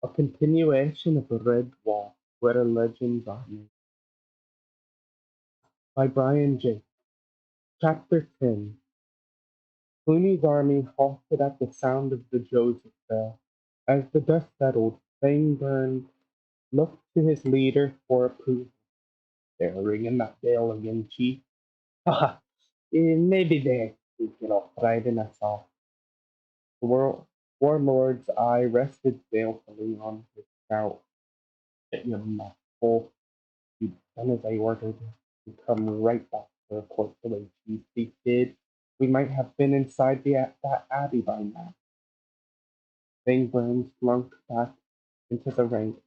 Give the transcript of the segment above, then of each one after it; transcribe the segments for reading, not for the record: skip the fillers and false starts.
A continuation of the Red Wall, where legends are made, by Brian J. Chapter 10. Cluny's army halted at the sound of the Joseph bell. As the dust settled, Fangburn looked to his leader for approval. They're ringing that bell again, Chief. Haha, maybe they're thinking of driving us off. The warlord's eye rested balefully on his scout. Get your mouth full. You've done as I ordered. You come right back to report the way Chief did. We might have been inside that abbey by now. Fangburn slunk back into the ranks.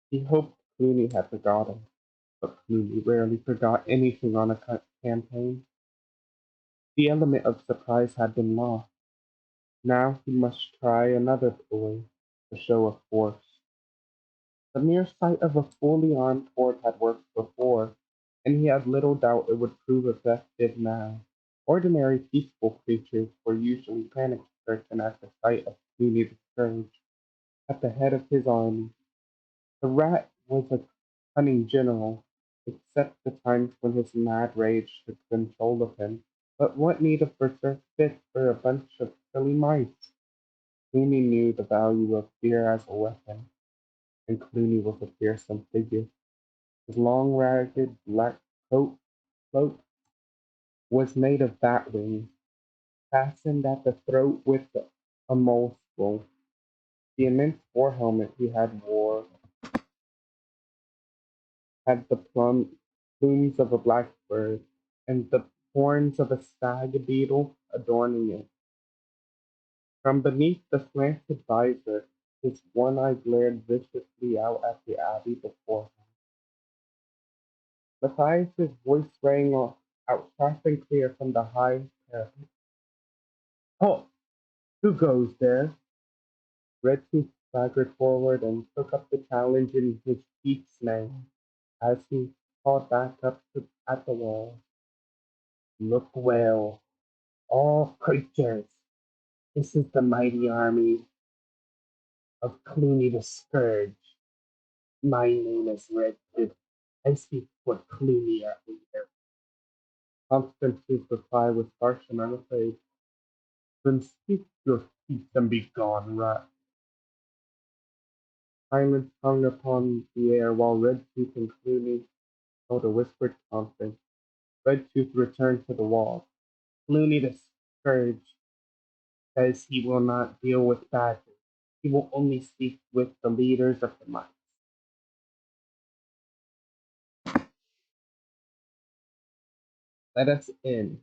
He hoped Cluny had forgotten, but Cluny rarely forgot anything on a campaign. The element of surprise had been lost. Now he must try another ploy, a show of force. The mere sight of a fully armed horde had worked before, and he had little doubt it would prove effective now. Ordinary peaceful creatures were usually panic-stricken at the sight of Cluny the Scourge at the head of his army. The rat was a cunning general, except the times when his mad rage took control of him. But what need of berserk fit for a bunch of silly mice? Cluny knew the value of fear as a weapon, and Cluny was a fearsome figure. His long, ragged black cloak was made of bat wings, fastened at the throat with a mole skull. The immense war helmet he had wore had the plumes of a blackbird and the horns of a stag beetle adorning it. From beneath the slanted visor, his one eye glared viciously out at the abbey before him. Matthias's voice rang out sharp and clear from the high parapet. Halt! Who goes there? Redtooth staggered forward and took up the challenge in his chief's name as he called back at the wall. Look well, all creatures. This is the mighty army of Cluny the Scourge. My name is Redtooth. I speak for Cluny our leader. Constance's reply was harsh and unafraid. Then speak your peace and be gone, rat. Silence hung upon the air while Redtooth and Cluny held a whispered conference. Redtooth returned to the wall. Cluny the Scourge says he will not deal with badgers. He will only speak with the leaders of the mice. Let us in,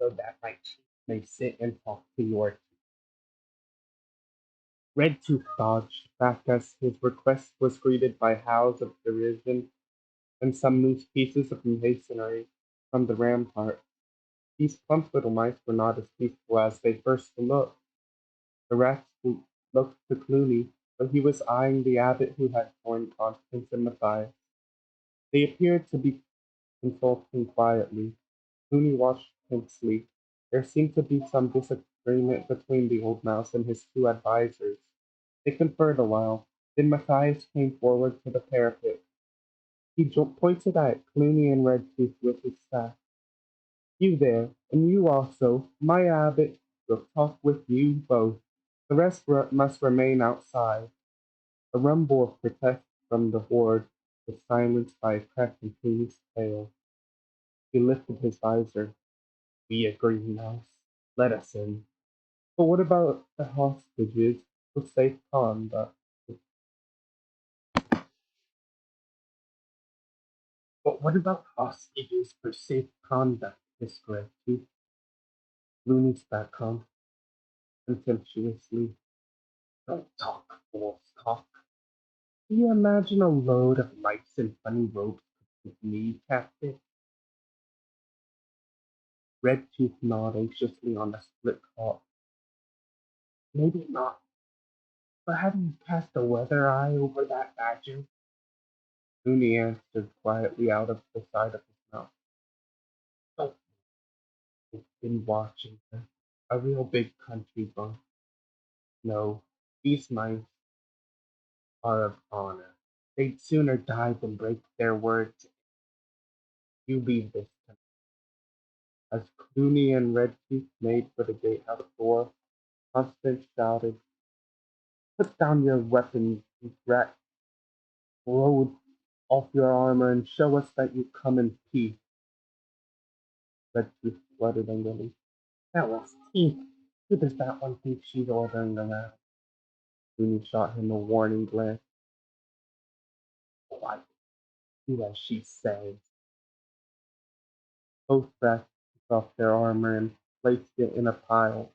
so that my chief may sit and talk to your chief. Redtooth dodged back as his request was greeted by howls of derision and some loose pieces of masonry from the rampart. These plump little mice were not as peaceful as they first looked. The rats looked to Cluny, but he was eyeing the abbot who had joined Constance and Matthias. They appeared to be consulting quietly. Cluny watched tensely. There seemed to be some disagreement between the old mouse and his two advisers. They conferred a while. Then Matthias came forward to the parapet. He pointed at Cluny and Redtooth with his staff. You there, and you also, my abbot, will talk with you both. The rest must remain outside. A rumble of protest from the horde was silenced by a crack in Cluny's tail. He lifted his visor. We agree, Mouse. Let us in. But what about the hostages for safe conduct? But what about hostages for safe conduct? Hissed Redtooth. Looney spat contemptuously. Don't talk, fool's talk. Do you imagine a load of mice in funny robes with me, Captain? Redtooth gnawed anxiously on the split cloth. Maybe not, but have you cast a weather eye over that badger? Looney answered quietly out of the side of his mouth. Oh, I've been watching her. A real big country buck. No, these mice. are of honor. They'd sooner die than break their words. You leave this to me. As Cluny and Redtooth made for the gatehouse door, Constance shouted, "Put down your weapons, you rat! Roll off your armor and show us that you come in peace." Redtooth spluttered angrily. "Bella's teeth! Who does that one think she's ordering around?" Cluny shot him a warning glance. "Quiet, do as she says." Both rats took off their armor and placed it in a pile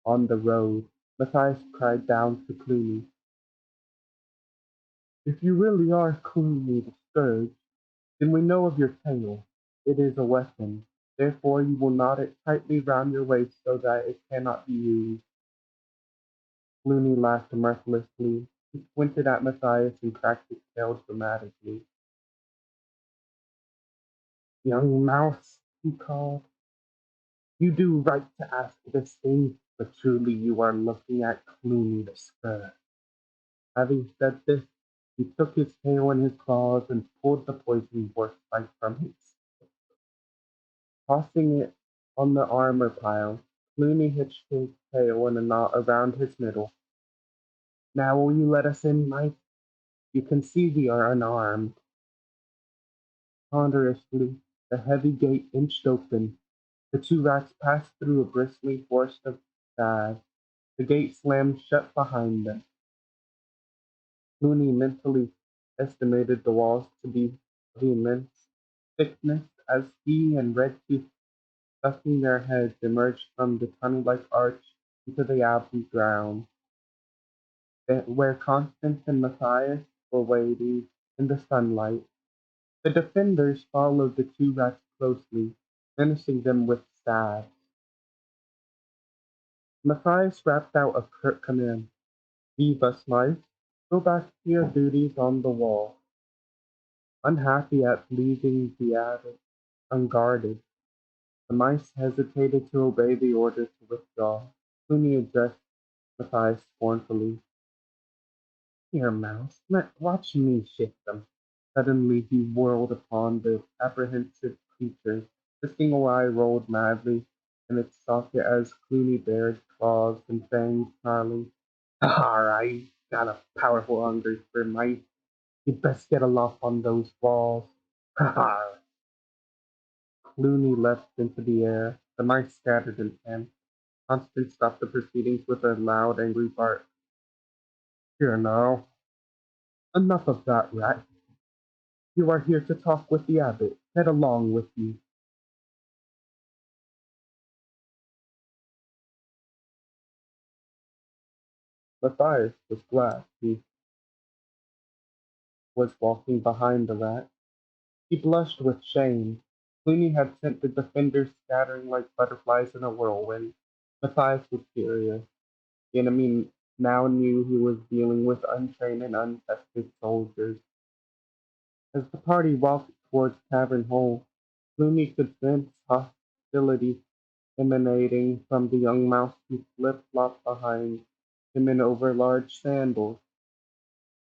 on the road. Matthias cried down to Cluny, "If you really are Cluny the Scourge, then we know of your tail. It is a weapon. Therefore you will knot it tightly round your waist so that it cannot be used." Cluny laughed mirthlessly. He squinted at Matthias and cracked his tail dramatically. "Young mouse," he called, "you do right to ask this thing, but truly you are looking at Cluny the Scourge." Having said this, he took his tail in his claws and pulled the poisoned workpipe from his, tossing it on the armor pile. Cluny hitched his tail in a knot around his middle. "Now will you let us in, Mike? You can see we are unarmed." Ponderously, the heavy gate inched open. The two rats passed through a bristling forest of stags. The gate slammed shut behind them. Cluny mentally estimated the walls to be of immense thickness as he and Redtooth, ducking their heads, emerged from the tunnel-like arch into the abbey grounds, where Constance and Matthias were waiting in the sunlight. The defenders followed the two rats closely, menacing them with stabs. Matthias rapped out a curt command. "Leave us, mice. Go back to your duties on the wall." Unhappy at leaving the attic unguarded, the mice hesitated to obey the order to withdraw. Cluny addressed Matthias scornfully. "Here, mouse, watch me shift them." Suddenly he whirled upon the apprehensive creatures. The single eye rolled madly in its socket as Cluny bared claws and fangs, snarling, "I got a powerful hunger for mice. You'd best get aloft on those walls." Ha! Cluny leapt into the air. The mice scattered in panic. Constance stopped the proceedings with a loud, angry bark. "Here now, enough of that, rat. You are here to talk with the abbot. Get along with you." Matthias was glad he was walking behind the rat. He blushed with shame. Cluny had sent the defenders scattering like butterflies in a whirlwind. Matthias was furious. The enemy now knew he was dealing with untrained and untested soldiers. As the party walked towards Cavern Hole, Cluny could sense hostility emanating from the young mouse who flip-flopped behind him in over-large sandals.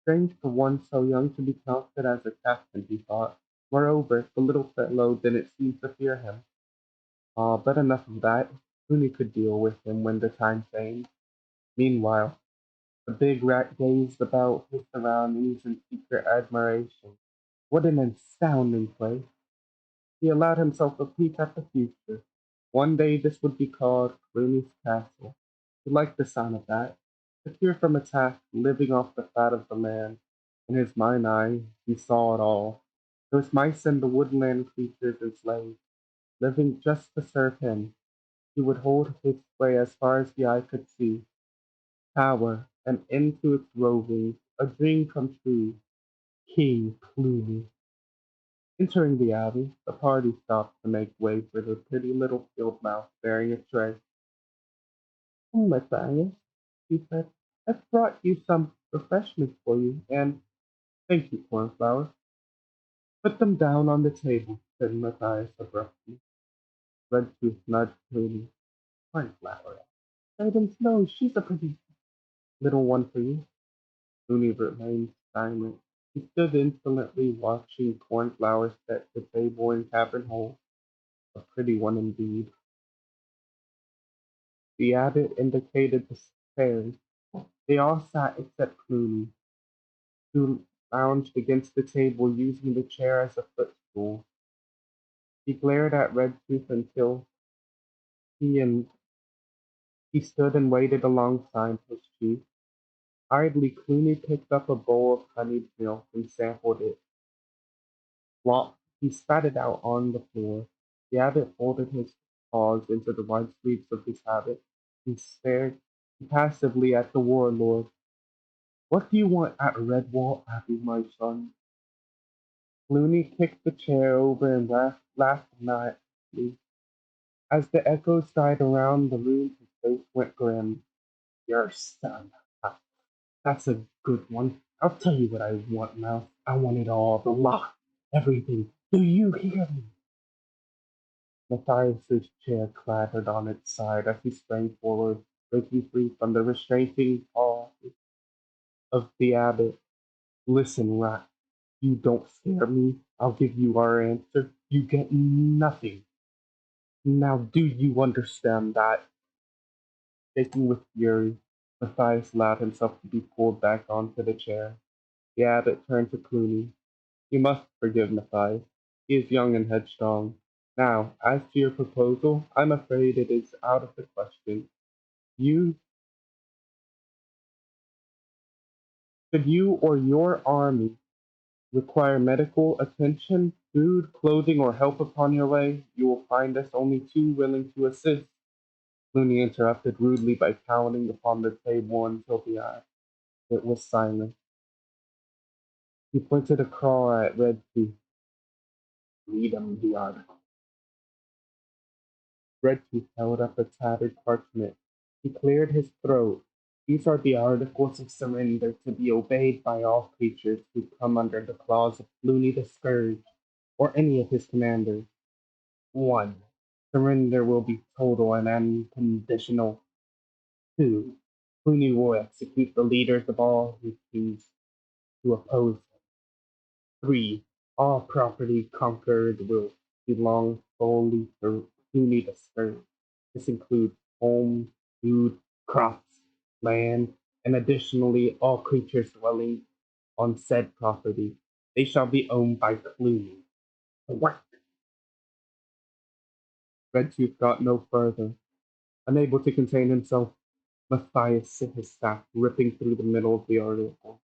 Strange for one so young to be counted as a captain, he thought. Moreover, the little fellow didn't seem to fear him. Ah, but enough of that. Cluny could deal with him when the time came. Meanwhile, the big rat gazed about his surroundings in secret admiration. What an astounding place! He allowed himself a peek at the future. One day this would be called Cluny's Castle. He liked the sound of that. Secure from attack, living off the fat of the land. In his mind's eye, he saw it all. Those mice and the woodland creatures and slaves, living just to serve him. He would hold his sway as far as the eye could see. Power, and into its rovings, a dream come true. King Cluny. Entering the abbey, the party stopped to make way for the pretty little field mouse bearing a tray. "Oh, Matthias," she said, "I've brought you some refreshments for you, and thank you, Cornflower." "Put them down on the table," said Matthias abruptly. Redtooth nudged Cluny. "Cornflower, Guidance knows she's a pretty little one for you." Cluny remained silent. He stood insolently watching cornflowers set the table in Cavern Hole, a pretty one indeed. The abbot indicated the stairs. They all sat except Cluny, who lounged against the table using the chair as a footstool. He glared at Redtooth until he and he stood and waited alongside his chief. Idly, Cluny picked up a bowl of honeyed milk and sampled it. Flop! He spat it out on the floor. The abbot folded his paws into the wide sleeves of his habit and stared impassively at the warlord. What do you want at Redwall Abbey, my son? Cluny kicked the chair over and laughed nightly. As the echoes died around the room, his face went grim. Your son. Ah, that's a good one. I'll tell you what I want now. I want it all, the lot, everything. Do you hear me? Matthias's chair clattered on its side as he sprang forward, breaking free from the restraining paw of the abbot. Listen, rat, you don't scare me. I'll give you our answer. You get nothing. Now do you understand that? Shaking with fury, Matthias allowed himself to be pulled back onto the chair. The abbot turned to Cluny. You must forgive Matthias. He is young and headstrong. Now, as to your proposal, I'm afraid it is out of the question. You should you or your army require medical attention, food, clothing, or help upon your way, you will find us only too willing to assist. Looney interrupted rudely by pounding upon the table until it was silent. He pointed a claw at Redtooth. Read him the article. Redtooth held up a tattered parchment. He cleared his throat. These are the articles of surrender to be obeyed by all creatures who come under the claws of Cluny the Scourge, or any of his commanders. 1. Surrender will be total and unconditional. 2. Cluny will execute the leaders of all who choose to oppose him. 3. All property conquered will belong solely to Cluny the Scourge. This includes homes, food, crops, land, and additionally all creatures dwelling on said property. They shall be owned by Cluny. What? Redtooth got no further. Unable to contain himself, Matthias set his staff ripping through the middle of the article.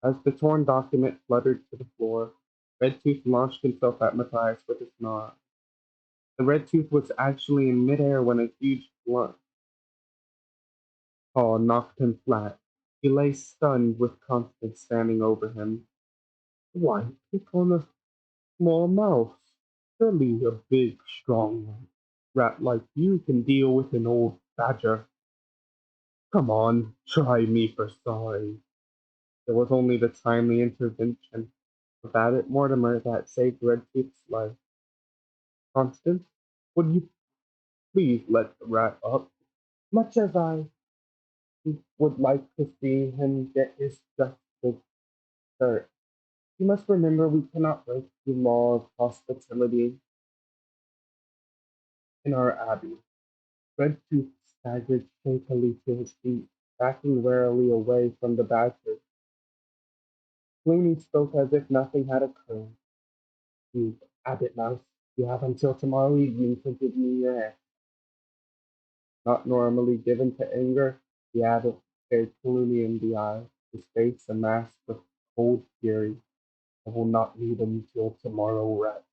As the torn document fluttered to the floor, Redtooth launched himself at Matthias with a snarl. The Redtooth was actually in midair when a huge blunt paw knocked him flat. He lay stunned with Constance standing over him. Why pick on a small mouse? Surely a big, strong rat like you can deal with an old badger. Come on, try me for size. There was only the timely intervention of Abbot Mortimer that saved Redtooth's life. Constance, would you please let the rat up? Much as I would like to see him get his just dessert, you must remember we cannot break the law of hospitality in our abbey. Redtooth staggered shakily to his feet, backing warily away from the badger. Cluny spoke as if nothing had occurred. You Abbot Mouse, you have until tomorrow evening to give me your answer. Not normally given to anger, the abbot stared Cluny in the eye, his face a mask of cold fury. I will not need until tomorrow, rat.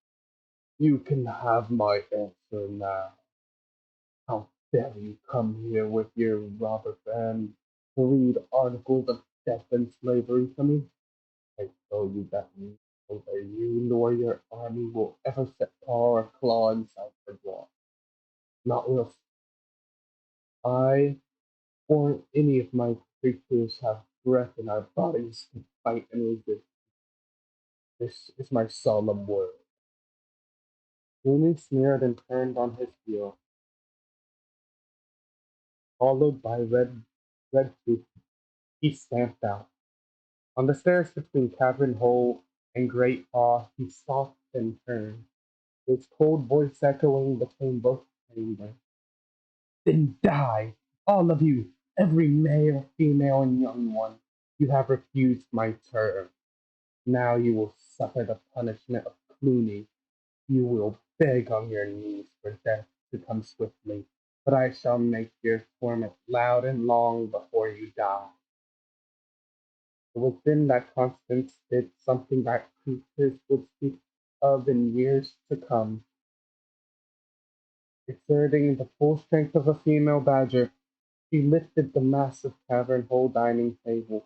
You can have my answer now. How dare you come here with your robber band to read articles of death and slavery to me? I tell you that neither you nor your army will ever set paw or claw inside the wall. Not will I or any of my creatures have breath in our bodies to fight and resist. This is my solemn word. Rooney sneered and turned on his heel, followed by Redtooth. He stamped out. On the stairs between Cavern Hole and Great Hall, he stopped and turned, his cold voice echoing between both chambers. Then die, all of you, every male, female, and young one. You have refused my term. Now you will suffer the punishment of Cluny. You will beg on your knees for death to come swiftly, but I shall make your torment loud and long before you die. It was then that Constance did something that creatures would speak of in years to come. Exerting the full strength of a female badger, she lifted the massive cavern hole dining table.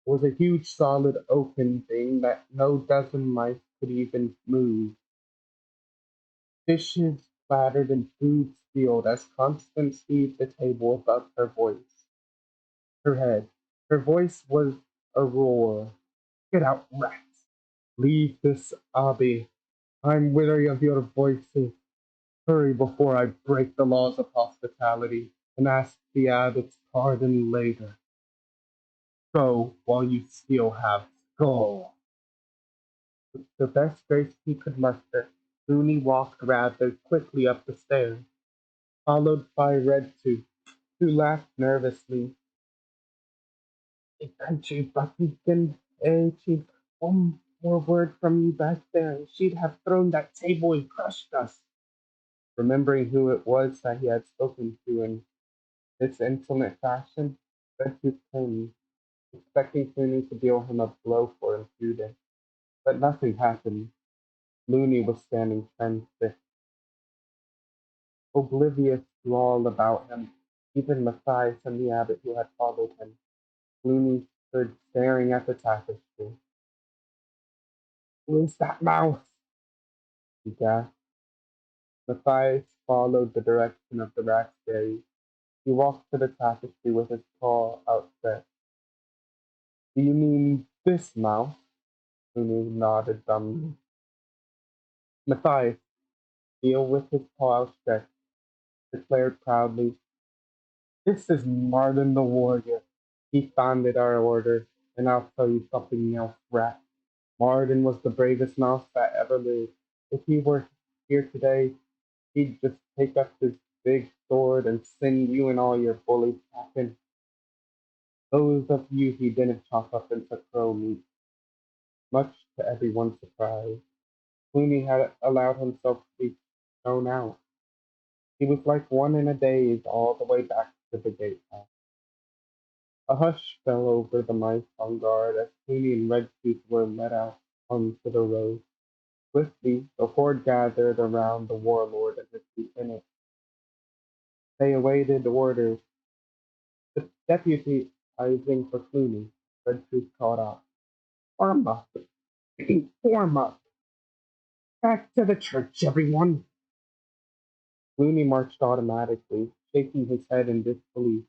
It was a huge solid oaken thing that no dozen mice could even move. Dishes clattered and food spilled as Constance heaved the table above her head. Her voice was a roar. Get out, rats! Leave this abbey. I'm weary of your voices. Hurry before I break the laws of hospitality and ask the abbot's pardon later. Go while you still have skull. With the best grace he could muster, Looney walked rather quickly up the stairs, followed by Redtooth, who laughed nervously. A country buckingham, chief. One more word from you back there, and she'd have thrown that table and crushed us. Remembering who it was that he had spoken to in this insolent fashion, Redtooth turned, expecting Clooney to deal him a blow for impudence. But nothing happened. Looney was standing transfixed, oblivious to all about him, even Matthias and the abbot who had followed him. Looney stood staring at the tapestry. Who is that mouse? He gasped. Matthias followed the direction of the rat's gaze. He walked to the tapestry with his paw outstretched. Do you mean this mouse? Looney nodded dumbly. Matthias, still with his paw outstretched, declared proudly, this is Martin the warrior. He founded our order, and I'll tell you something else, rat. Martin was the bravest mouse that ever lived. If he were here today, he'd just take up his big sword and send you and all your bullies packing. Those of you he didn't chop up into crow meat. Much to everyone's surprise, Cluny had allowed himself to be shown out. He was like one in a daze all the way back to the gatehouse. A hush fell over the mice on guard as Cluny and Redtooth were let out onto the road. Swiftly, the horde gathered around the warlord and his lieutenant. They awaited orders. The deputizing for Cluny, Redtooth called out, Form up! Form up! Back to the church, everyone! Cluny marched automatically, shaking his head in disbelief.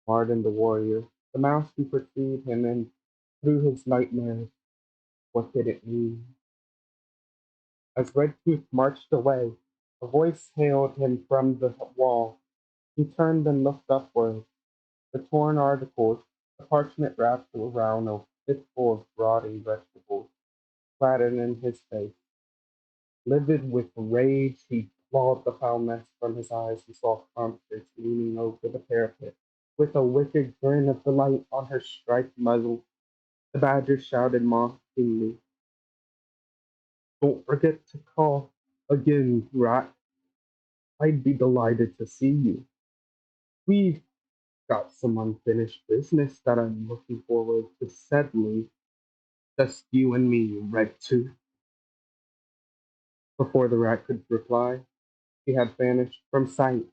Martin the warrior, the mouse who pursued him and through his nightmares, what did it mean? As Redtooth marched away, a voice hailed him from the wall. He turned and looked upward. The torn articles, the parchment wrapped around a fistful of rotting vegetables, flattened in his face. Livid with rage, he clawed the foul mess from his eyes and saw Constance leaning over the parapet, with a wicked grin of delight on her striped muzzle. The badger shouted mockingly, Don't forget to call again, rat. I'd be delighted to see you. We've got some unfinished business that I'm looking forward to settling. Just you and me, Red Tooth. Before the rat could reply, he had vanished from sight.